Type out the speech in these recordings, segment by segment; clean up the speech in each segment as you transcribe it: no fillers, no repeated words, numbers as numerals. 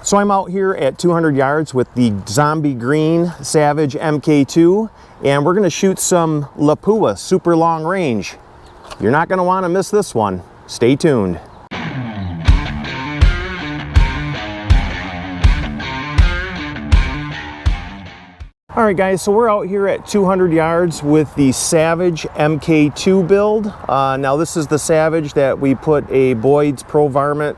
So I'm out here at 200 yards with the Zombie Green Savage MK2, and we're going to shoot some Lapua super long range. You're not going to want to miss this one. Stay tuned. All right guys, so we're out here at 200 yards with the Savage MK2 build. Now this is the Savage that we put a Boyd's Pro Varmint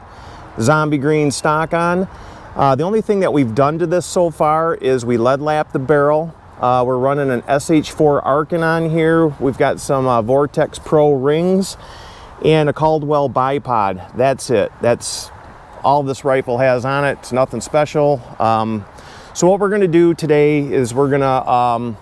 Zombie Green stock on. The only thing that we've done to this so far is we lead lap the barrel. We're running an SH4 Arkin on here. We've got some Vortex Pro rings and a Caldwell bipod. That's it. That's all this rifle has on it. It's nothing special. So what we're going to do today is we're going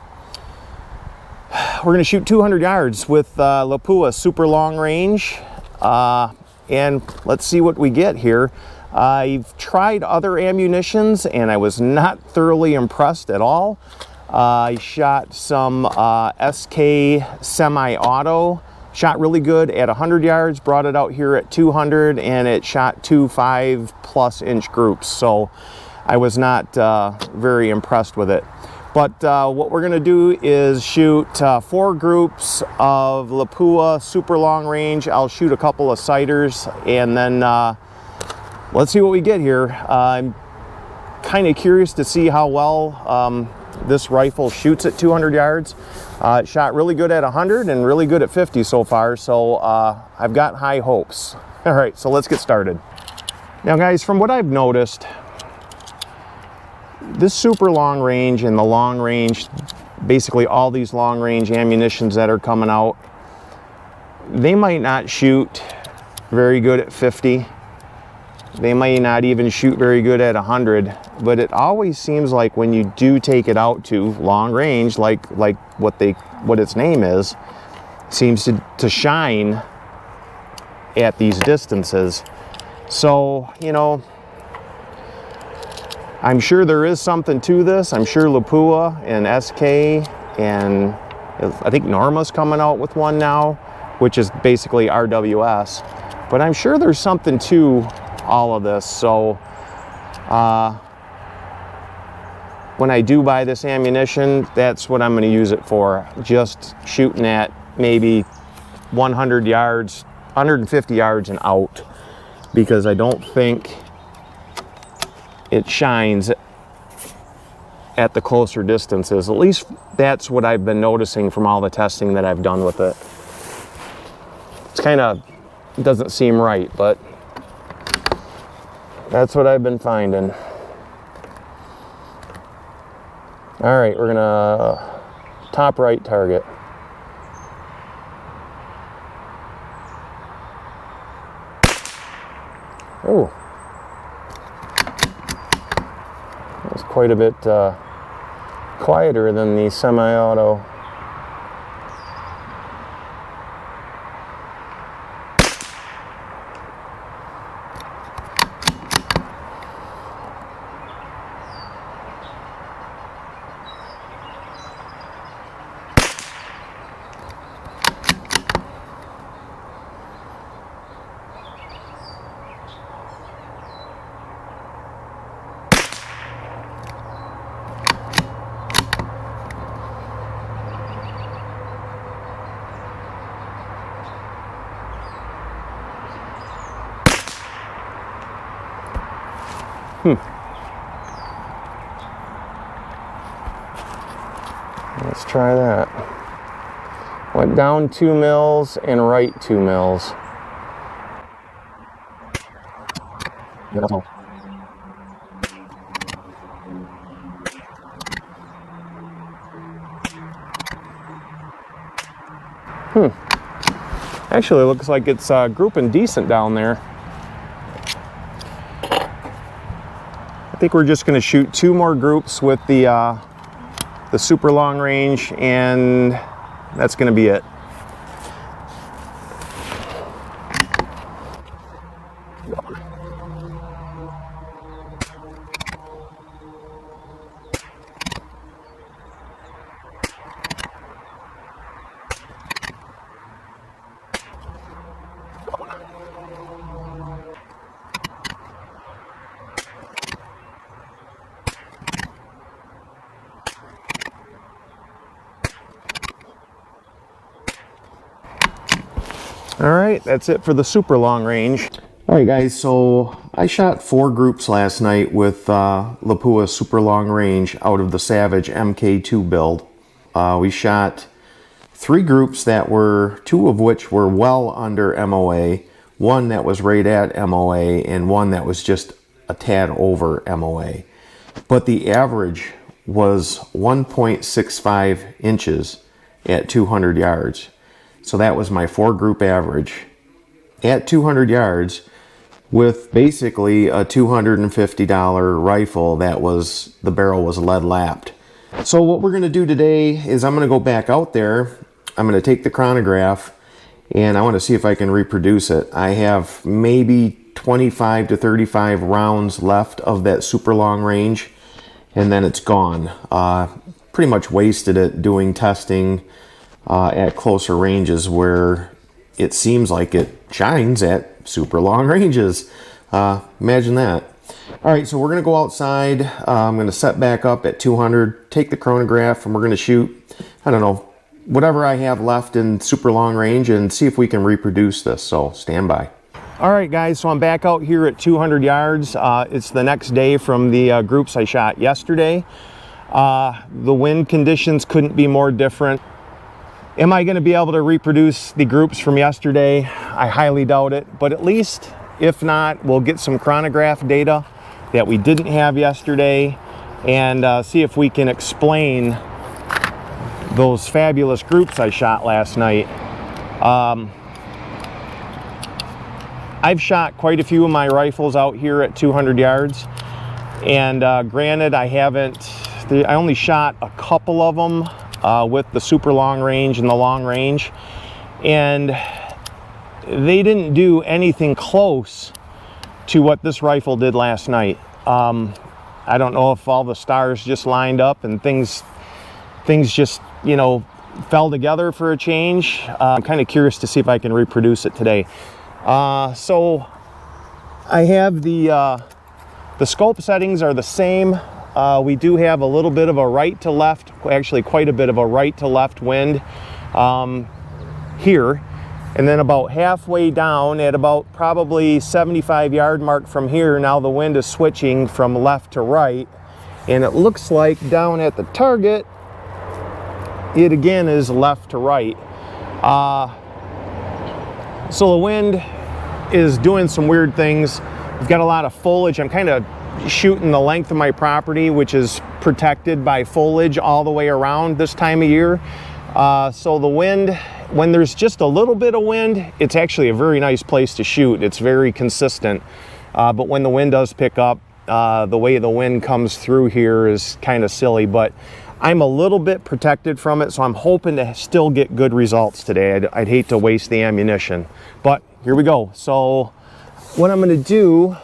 to shoot 200 yards with Lapua super long range, and let's see what we get here. I've tried other ammunitions and I was not thoroughly impressed at all. I shot some SK semi-auto, shot really good at 100 yards, brought it out here at 200, and it shot 2 5+ inch groups. So I was not very impressed with it. But what we're going to do is shoot 4 groups of Lapua super long range. I'll shoot a couple of sighters, and then let's see what we get here. I'm kind of curious to see how well this rifle shoots at 200 yards. It shot really good at 100 and really good at 50 so far, so I've got high hopes. All right, so let's get started. Now guys, from what I've noticed, this super long range and the long range, basically all these long range ammunitions that are coming out, they might not shoot very good at 50. They might not even shoot very good at 100, but it always seems like when you do take it out to long range, like what its name is, seems to shine at these distances. So, you know, I'm sure there is something to this. I'm sure Lapua and SK, and I think Norma's coming out with one now, which is basically RWS. But I'm sure there's something to all of this. So when I do buy this ammunition, that's what I'm going to use it for. Just shooting at maybe 100 yards, 150 yards and out, because I don't think it shines at the closer distances. At least that's what I've been noticing from all the testing that I've done with it. It's kind of, it doesn't seem right, but that's what I've been finding. All right, we're gonna top right target. Oh. It's quite a bit quieter than the semi-auto. Let's try that. Went down 2 mils and right 2 mils. Actually, it looks like it's grouping decent down there. I think we're just going to shoot 2 more groups with the super long range, and that's going to be it. All right, that's it for the super long range. All right, guys, so I shot 4 groups last night with Lapua super long range out of the Savage MK2 build. We shot 3 groups that were, 2 of which were well under MOA, 1 that was right at MOA, and 1 that was just a tad over MOA. But the average was 1.65 inches at 200 yards. So that was my 4 group average at 200 yards with basically a $250 rifle that was, the barrel was lead lapped. So what we're going to do today is I'm going to go back out there. I'm going to take the chronograph and I want to see if I can reproduce it. I have maybe 25 to 35 rounds left of that super long range and then it's gone. Pretty much wasted it doing testing at closer ranges where it seems like it shines at super long ranges. Imagine that. All right, so we're gonna go outside. I'm gonna set back up at 200, take the chronograph, and we're gonna shoot, I don't know, whatever I have left in super long range and see if we can reproduce this, so stand by. All right, guys, so I'm back out here at 200 yards. It's the next day from the groups I shot yesterday. The wind conditions couldn't be more different. Am I going to be able to reproduce the groups from yesterday? I highly doubt it, but at least, if not, we'll get some chronograph data that we didn't have yesterday and see if we can explain those fabulous groups I shot last night. I've shot quite a few of my rifles out here at 200 yards, and granted, I only shot a couple of them with the super long range and the long range, and they didn't do anything close to what this rifle did last night. I don't know if all the stars just lined up and things just, you know, fell together for a change. I'm kind of curious to see if I can reproduce it today. So I have the scope settings are the same. We do have a little bit of a right to left, actually quite a bit of a right to left wind here. And then about halfway down at about probably 75 yard mark from here, now the wind is switching from left to right. And it looks like down at the target, it again is left to right. So the wind is doing some weird things. We've got a lot of foliage. I'm kind of shooting the length of my property, which is protected by foliage all the way around this time of year. So the wind, when there's just a little bit of wind, it's actually a very nice place to shoot. It's very consistent. But when the wind does pick up, the way the wind comes through here is kind of silly, but I'm a little bit protected from it, so I'm hoping to still get good results today. I'd hate to waste the ammunition, but here we go. So what I'm going to do,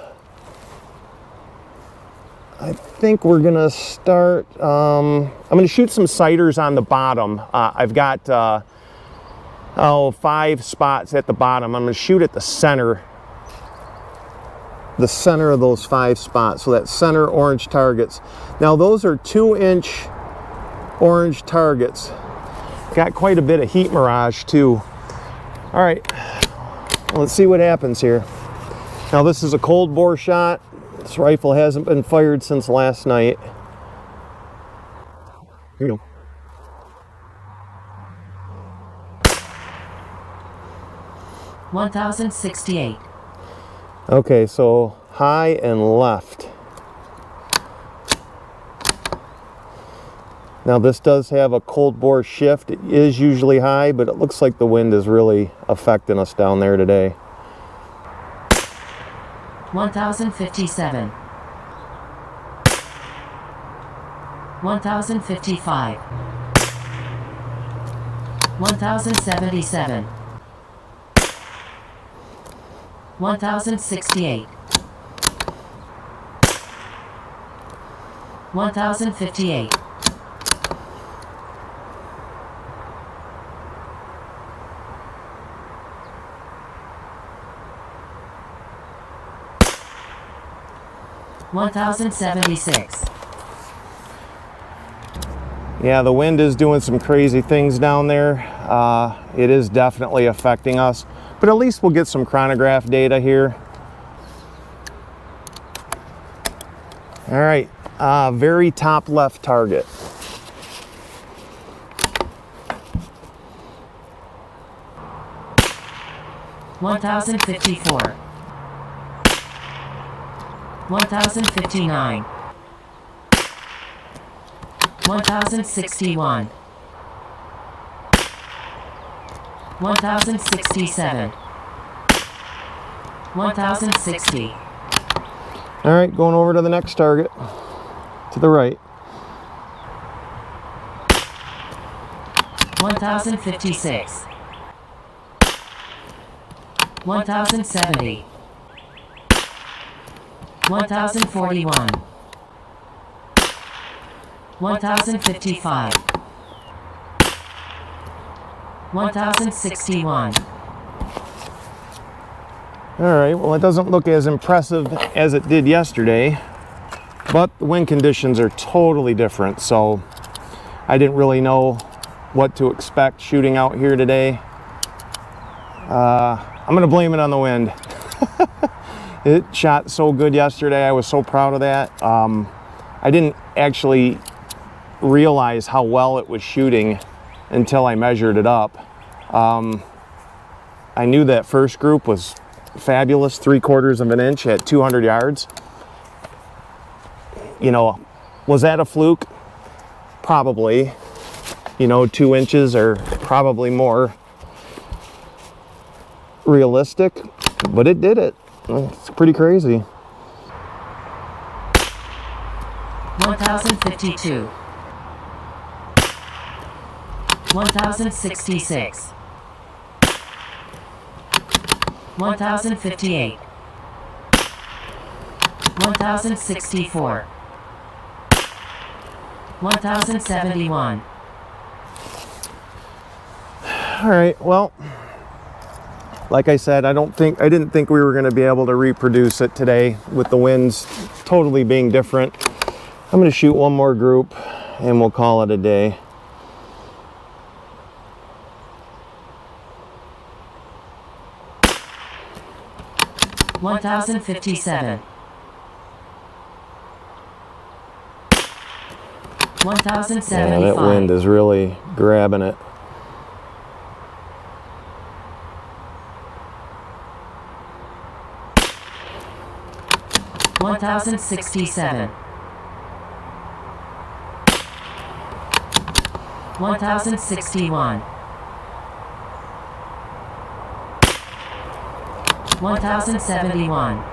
I think we're going to start, I'm going to shoot some sighters on the bottom. I've got 5 spots at the bottom. I'm going to shoot at the center of those 5 spots, so that center orange targets. Now those are 2-inch orange targets. Got quite a bit of heat mirage too. All right, let's see what happens here. Now this is a cold bore shot. This rifle hasn't been fired since last night. Here you go. $1,068. Okay, so high and left. Now this does have a cold bore shift. It is usually high, but it looks like the wind is really affecting us down there today. 1,057. 1,055. 1,077. 1,068. 1,058. 1,076. Yeah, the wind is doing some crazy things down there. It is definitely affecting us. but at least we'll get some chronograph data here. All right, very top left target. $1,054. $1,059. $1,061. $1,067. $1,060. All right, going over to the next target, to the right. 1,056. 1,070. 1,041. 1,055. 1,061. All right, well, it doesn't look as impressive as it did yesterday, but the wind conditions are totally different, so I didn't really know what to expect shooting out here today. I'm gonna blame it on the wind. It shot so good yesterday. I was so proud of that. I didn't actually realize how well it was shooting until I measured it up. I knew that first group was fabulous, 3/4 of an inch at 200 yards. You know, was that a fluke? Probably. You know, 2 inches are probably more realistic, but it did it. It's pretty crazy. 1,052. 1,066. 1,058. 1,064. 1,071. All right, well, like I said, I didn't think we were going to be able to reproduce it today with the winds totally being different. I'm going to shoot one more group and we'll call it a day. $1,057. 1,075. Yeah, that wind is really grabbing it. $1,067. 1,061. 1,071.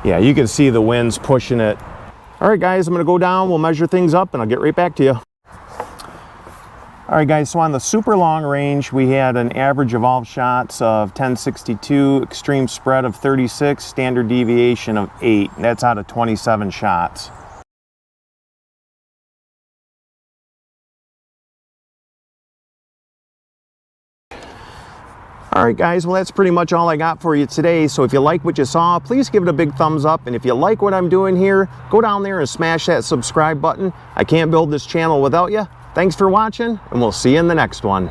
Yeah, you can see the winds pushing it. All right, guys, I'm gonna go down, we'll measure things up, and I'll get right back to you. All right, guys, so on the super long range, we had an average of all shots of 1062, extreme spread of 36, standard deviation of 8. That's out of 27 shots. All right, guys, well, that's pretty much all I got for you today. So if you like what you saw, please give it a big thumbs up. And if you like what I'm doing here, go down there and smash that subscribe button. I can't build this channel without you. Thanks for watching, and we'll see you in the next one.